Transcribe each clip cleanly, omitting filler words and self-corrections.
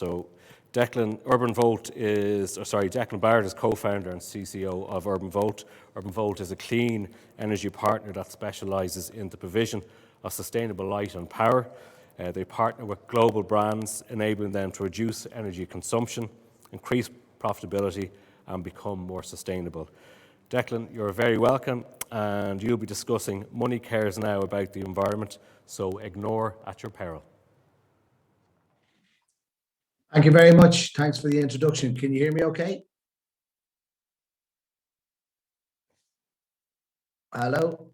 So Declan Barrett is co-founder and CCO of Urban Volt. Urban Volt is a clean energy partner that specialises in the provision of sustainable light and power. They partner with global brands, enabling them to reduce energy consumption, increase profitability, and become more sustainable. Declan, you're very welcome, and you'll be discussing Money Cares now about the environment, so ignore at your peril. Thank you very much. Thanks for the introduction. Can you hear me okay? Hello?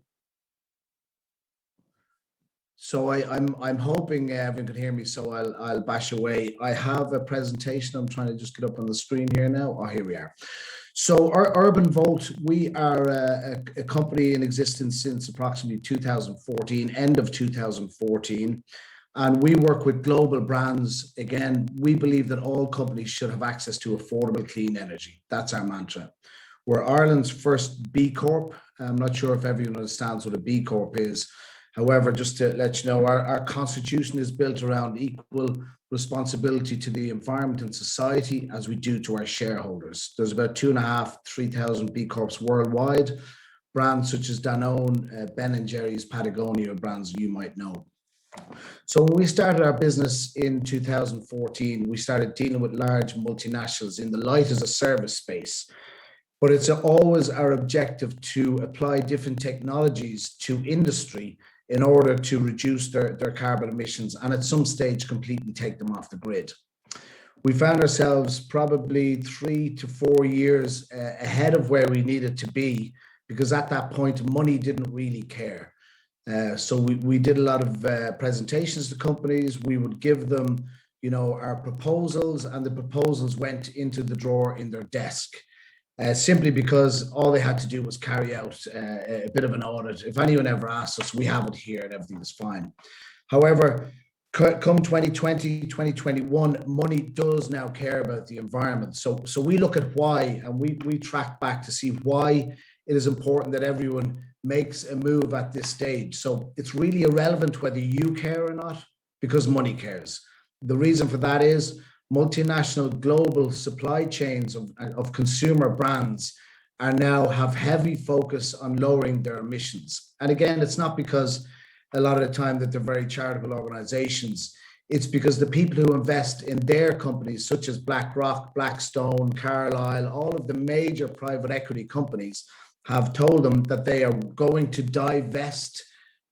So I'm hoping everyone can hear me, so I'll bash away. I have a presentation. I'm trying to just get up on the screen here now. Oh, here we are. So our Urban Volt, we are a company in existence since approximately 2014, end of 2014. And we work with global brands. Again, we believe that all companies should have access to affordable, clean energy. That's our mantra. We're Ireland's first B Corp. I'm not sure if everyone understands what a B Corp is. However, just to let you know, our constitution is built around equal responsibility to the environment and society as we do to our shareholders. There's about 2,500, 3,000 B Corps worldwide. Brands such as Danone, Ben & Jerry's, Patagonia, brands you might know. So when we started our business in 2014, we started dealing with large multinationals in the light as a service space. But it's always our objective to apply different technologies to industry in order to reduce their carbon emissions and at some stage completely take them off the grid. We found ourselves probably 3 to 4 years ahead of where we needed to be, because at that point, money didn't really care. So we did a lot of presentations to companies. We would give them, our proposals, and the proposals went into the drawer in their desk. Simply because all they had to do was carry out a bit of an audit. If anyone ever asked us, we have it here and everything is fine. However, come 2020, 2021, money does now care about the environment. So we look at why, and we track back to see why it is important that everyone makes a move at this stage. So it's really irrelevant whether you care or not, because money cares. The reason for that is multinational global supply chains of consumer brands are now have heavy focus on lowering their emissions. And again, it's not because a lot of the time that they're very charitable organizations. It's because the people who invest in their companies, such as BlackRock, Blackstone, Carlyle, all of the major private equity companies have told them that they are going to divest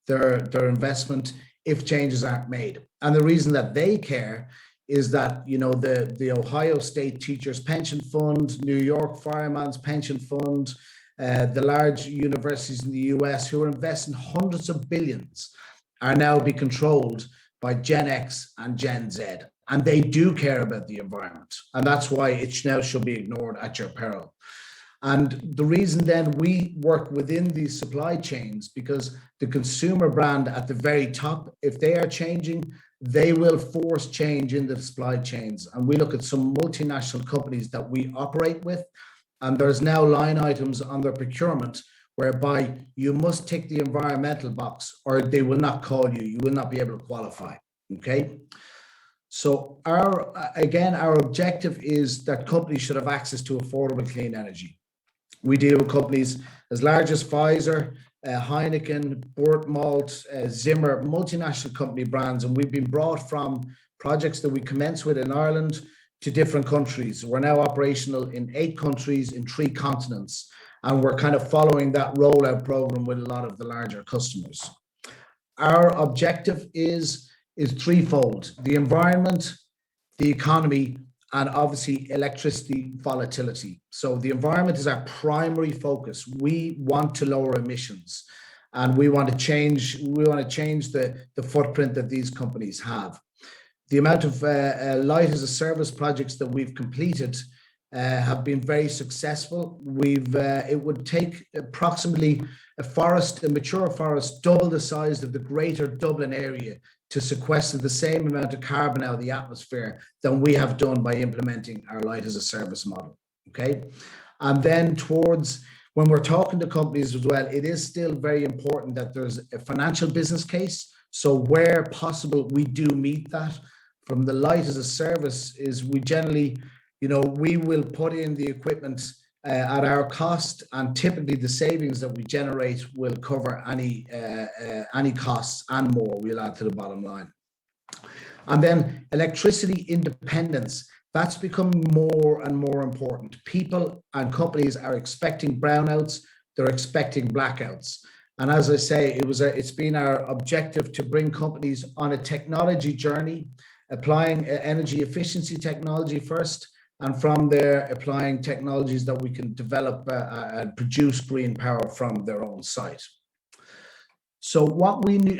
their investment if changes aren't made. And the reason that they care is that, the Ohio State Teachers Pension Fund, New York Fireman's Pension Fund, the large universities in the US who are investing hundreds of billions are now be controlled by Gen X and Gen Z. And they do care about the environment. And that's why it now should be ignored at your peril. And the reason then we work within these supply chains, because the consumer brand at the very top, if they are changing, they will force change in the supply chains. And we look at some multinational companies that we operate with, and there's now line items on their procurement whereby you must tick the environmental box or they will not call you. You will not be able to qualify, okay? So our objective is that companies should have access to affordable clean energy. We deal with companies as large as Pfizer, Heineken, Bort Malt, Zimmer, multinational company brands, and we've been brought from projects that we commenced with in Ireland to different countries. We're now operational in 8 countries in 3 continents, and we're kind of following that rollout program with a lot of the larger customers. Our objective is threefold: the environment, the economy, and obviously electricity volatility. So the environment is our primary focus. We want to lower emissions, and we want to change the footprint that these companies have. The amount of light as a service projects that we've completed have been very successful. It would take approximately a mature forest double the size of the greater Dublin area to sequester the same amount of carbon out of the atmosphere than we have done by implementing our light as a service model, okay? And then when we're talking to companies as well, it is still very important that there's a financial business case. So where possible, we do meet that. from the light as a service is we generally, we will put in the equipment at our cost, and typically the savings that we generate will cover any costs and more. We'll add to the bottom line. And then electricity independence. That's becoming more and more important. People and companies are expecting brownouts. They're expecting blackouts. And as I say, it's been our objective to bring companies on a technology journey, applying energy efficiency technology first, and from there applying technologies that we can develop and produce green power from their own site. So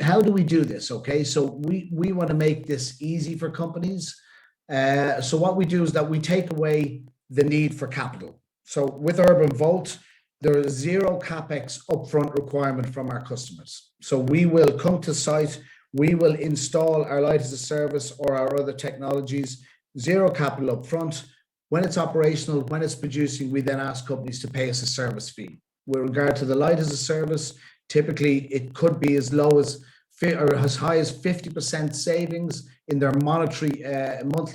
how do we do this? Okay, so we want to make this easy for companies. So what we do is that we take away the need for capital. So with Urban Volt, there is zero capex upfront requirement from our customers. So we will come to site, we will install our light as a service or our other technologies, zero capital upfront. When it's operational, when it's producing, we then ask companies to pay us a service fee. With regard to the light as a service, typically it could be as low as or as high as 50% savings in their monthly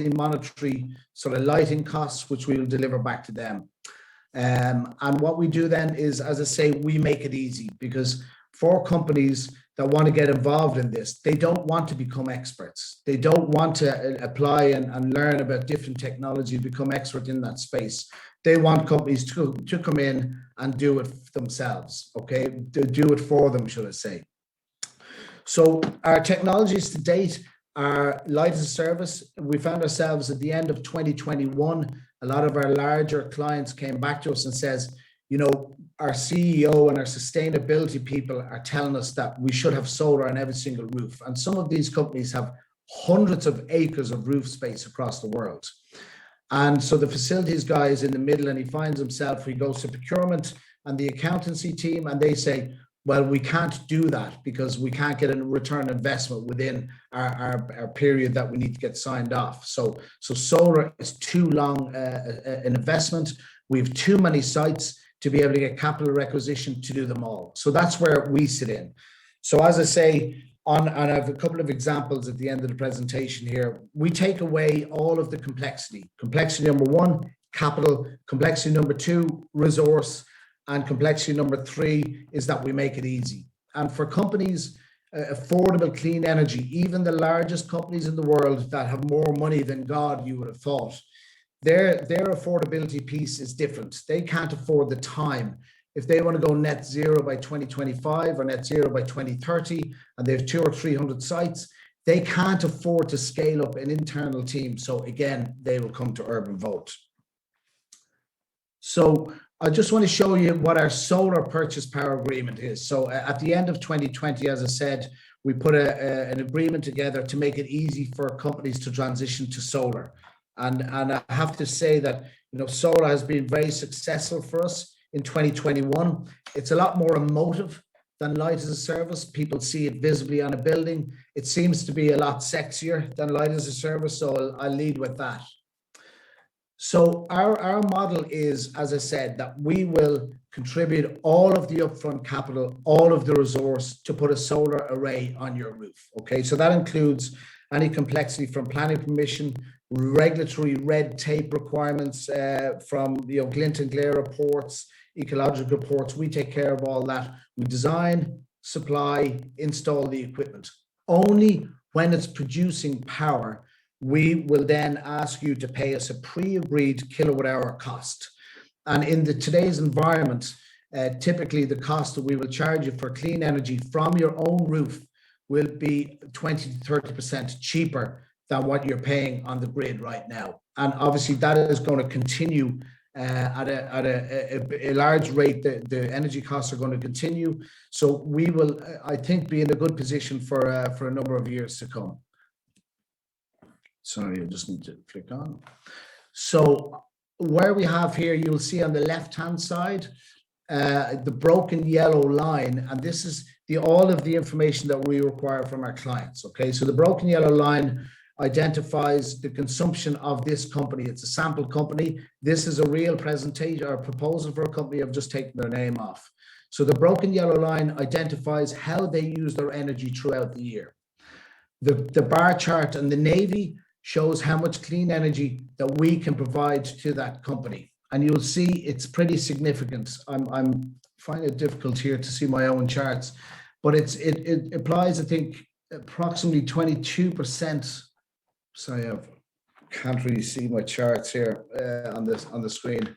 monetary sort of lighting costs, which we will deliver back to them. And what we do then is, as I say, we make it easy, because for companies that want to get involved in this, they don't want to become experts. They don't want to apply and learn about different technology, become expert in that space. They want companies to come in and do it themselves, okay? Do it for them, should I say. So our technologies to date are light as a service. We found ourselves at the end of 2021, a lot of our larger clients came back to us and says, our CEO and our sustainability people are telling us that we should have solar on every single roof. And some of these companies have hundreds of acres of roof space across the world. And so the facilities guy is in the middle, and he finds himself, he goes to procurement and the accountancy team, and they say, well, we can't do that because we can't get a return investment within our period that we need to get signed off. So solar is too long an investment. We have too many sites to be able to get capital requisition to do them all. So that's where we sit in. So as I say, and I have a couple of examples at the end of the presentation here, we take away all of the complexity. Complexity number one, capital. Complexity number two, resource. And complexity number three is that we make it easy. And for companies, affordable clean energy, even the largest companies in the world that have more money than God, you would have thought, their affordability piece is different. They can't afford the time. If they want to go net zero by 2025 or net zero by 2030, and they have 200 or 300 sites, they can't afford to scale up an internal team. So again, they will come to Urban Volt. So I just want to show you what our solar purchase power agreement is. So at the end of 2020, as I said, we put an agreement together to make it easy for companies to transition to solar. And I have to say that, solar has been very successful for us in 2021. It's a lot more emotive than light as a service. People see it visibly on a building. It seems to be a lot sexier than light as a service. So I'll lead with that. So our model is, as I said, that we will contribute all of the upfront capital, all of the resource to put a solar array on your roof. Okay, so that includes any complexity from planning permission, regulatory red tape requirements from glint and glare reports, ecological reports. We take care of all that. We design, supply, install the equipment. Only when it's producing power, we will then ask you to pay us a pre-agreed kilowatt hour cost. And in today's environment, typically the cost that we will charge you for clean energy from your own roof will be 20 to 30% cheaper than what you're paying on the grid right now. And obviously that is going to continue at a large rate. The energy costs are going to continue. So we will, I think, be in a good position for a number of years to come. Sorry, I just need to click on. So where we have here, you'll see on the left-hand side, the broken yellow line, and this is all of the information that we require from our clients. Okay, so the broken yellow line identifies the consumption of this company. It's a sample company. This is a real presentation or proposal for a company. I've just taken their name off. So the broken yellow line identifies how they use their energy throughout the year. The bar chart in the navy shows how much clean energy that we can provide to that company. And you'll see it's pretty significant. I'm finding it difficult here to see my own charts, but it applies, I think, approximately 22%. Sorry, I can't really see my charts here on the screen,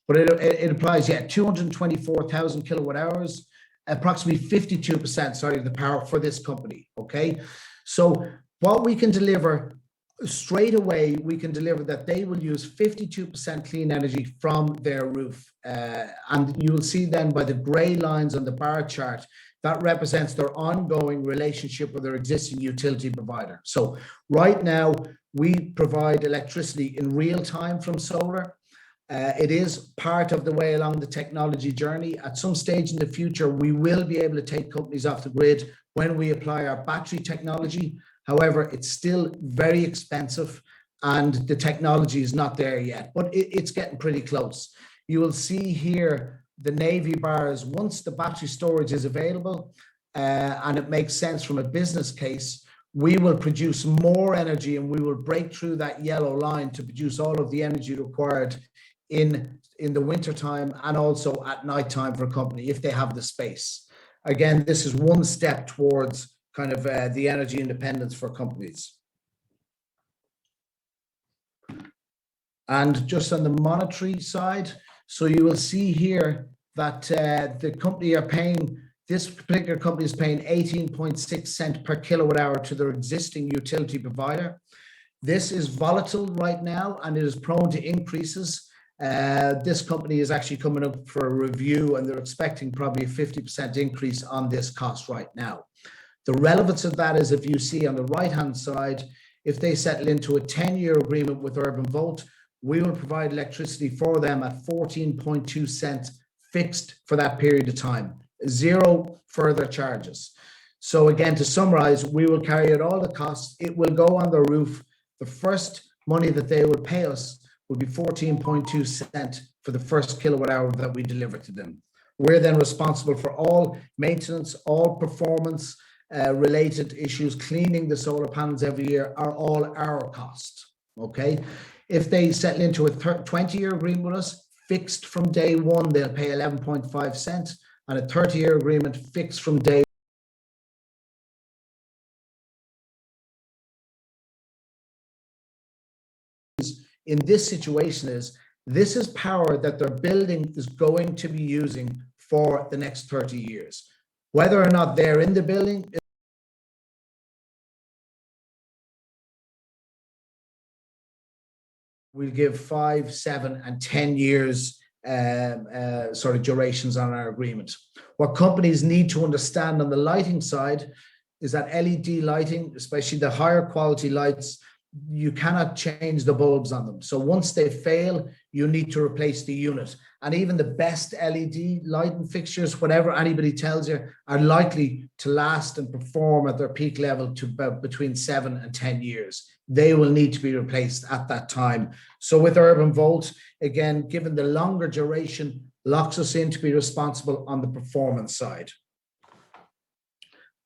but it applies, yeah, 224,000 kilowatt hours, approximately 52%, sorry, the power for this company, okay? So what we can deliver straight away, we can deliver that they will use 52% clean energy from their roof. And you will see then by the gray lines on the bar chart, that represents their ongoing relationship with their existing utility provider. So right now, we provide electricity in real time from solar. It is part of the way along the technology journey. At some stage in the future, we will be able to take companies off the grid when we apply our battery technology. However, it's still very expensive and the technology is not there yet, but it's getting pretty close. You will see here the navy bars, once the battery storage is available and it makes sense from a business case, we will produce more energy and we will break through that yellow line to produce all of the energy required in the wintertime and also at nighttime for a company if they have the space. Again, this is one step towards kind of the energy independence for companies. And just on the monetary side, so you will see here that the company are paying, this particular company is paying 18.6 cents per kilowatt hour to their existing utility provider. This is volatile right now and it is prone to increases. This company is actually coming up for a review and they're expecting probably a 50% increase on this cost right now. The relevance of that is if you see on the right-hand side, if they settle into a 10-year agreement with Urban Volt, we will provide electricity for them at 14.2 cents fixed for that period of time, zero further charges. So again, to summarize, we will carry out all the costs. It will go on the roof. The first money that they will pay us will be 14.2 cents for the first kilowatt hour that we deliver to them. We're then responsible for all maintenance, all performance related issues. Cleaning the solar panels every year are all our costs, okay? If they settle into a 20-year agreement with us, fixed from day one, they'll pay 11.5 cents, and a 30-year agreement fixed from day in this situation is, this is power that their building is going to be using for the next 30 years. Whether or not they're in the building, we'll give 5, 7, and 10 years sort of durations on our agreement. What companies need to understand on the lighting side is that LED lighting, especially the higher quality lights, you cannot change the bulbs on them. So once they fail, you need to replace the unit. And even the best LED lighting fixtures, whatever anybody tells you, are likely to last and perform at their peak level to between 7 and 10 years. They will need to be replaced at that time. So with Urban Volt, again, given the longer duration, locks us in to be responsible on the performance side.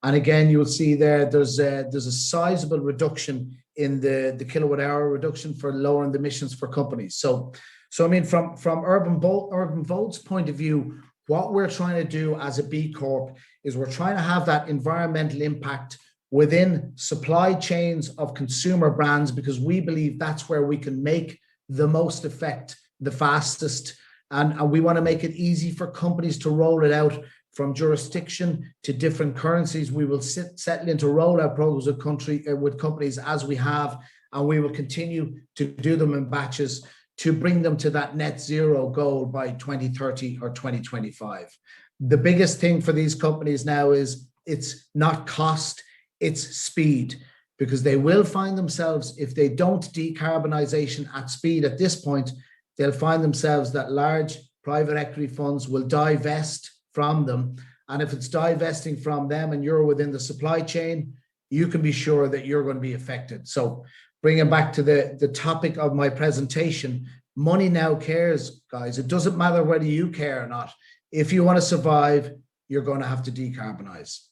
And again, you'll see there's a sizable reduction in the kilowatt hour reduction for lowering the emissions for companies. So I mean, from Urban Volt's point of view, what we're trying to do as a B Corp is we're trying to have that environmental impact within supply chains of consumer brands, because we believe that's where we can make the most effect the fastest. And we want to make it easy for companies to roll it out from jurisdiction to different currencies. We will settle into rollout programs with companies as we have, and we will continue to do them in batches to bring them to that net zero goal by 2030 or 2025. The biggest thing for these companies now is it's not cost, it's speed, because they will find themselves, if they don't decarbonization at speed at this point, they'll find themselves that large private equity funds will divest from them. And if it's divesting from them and you're within the supply chain, you can be sure that you're going to be affected. So bringing back to the topic of my presentation, money now cares, guys. It doesn't matter whether you care or not. If you want to survive, you're going to have to decarbonize.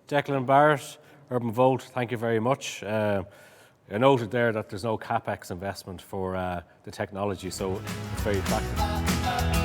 Declan, Barrett, Urban Volt, thank you very much. I noted there that there's no capex investment for the technology, so it's very attractive.